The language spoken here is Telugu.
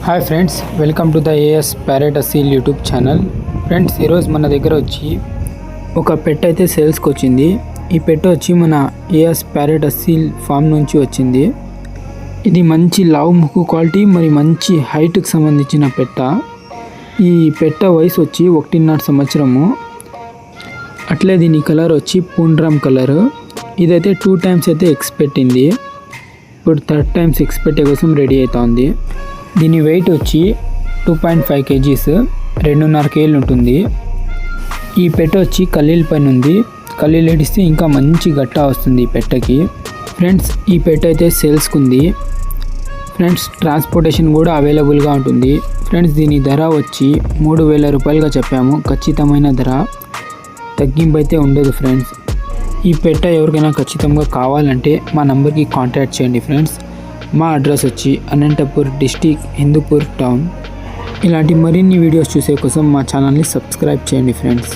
Hi friends, welcome to the AS parrot Aseel YouTube channel. Friends, ఈరోజు మన దగ్గర వచ్చి ఒక పెట్ అయితే సేల్స్కి వచ్చింది. ఈ పెట్ వచ్చి మన ఏఎస్ ప్యారెట్ అసీల్ ఫామ్ నుంచి వచ్చింది. ఇది మంచి లావు ముక్కు క్వాలిటీ మరి మంచి హైట్కి సంబంధించిన పెట్ట. ఈ పెట్ట వయసు వచ్చి 1.5 సంవత్సరము. అట్లే దీని కలర్ వచ్చి పూండ్రామ్ కలర్. ఇదైతే 2 టైమ్స్ అయితే ఎగ్స్ పెట్టింది. ఇప్పుడు 3rd టైమ్స్ ఎగ్స్ పెట్టే కోసం రెడీ అవుతుంది. దీని వెయిట్ వచ్చి 2.5 kgs, 2.5 kg ఉంటుంది. ఈ పెట్ట వచ్చి కల్లీల పైన ఉంది. కల్లీలు ఏడిస్తే ఇంకా మంచి గట్టా వస్తుంది ఈ పెట్టకి. ఫ్రెండ్స్, ఈ పెట్ట అయితే సేల్స్కి ఉంది. ఫ్రెండ్స్, ట్రాన్స్పోర్టేషన్ కూడా అవైలబుల్గా ఉంటుంది. ఫ్రెండ్స్, దీని ధర వచ్చి 3,000 రూపాయలుగా చెప్పాము. ఖచ్చితమైన ధర, తగ్గింపు అయితే ఉండదు. ఫ్రెండ్స్, ఈ పెట్ట ఎవరికైనా ఖచ్చితంగా కావాలంటే మా నంబర్కి కాంటాక్ట్ చేయండి. ఫ్రెండ్స్, మా అడ్రస్ వచ్చి అనంతపూర్ డిస్టిక్, హిందూపూర్ టౌన్. ఇలాంటి మరిన్ని వీడియోస్ చూసే కోసం మా ఛానల్ని సబ్స్క్రైబ్ చేయండి. ఫ్రెండ్స్.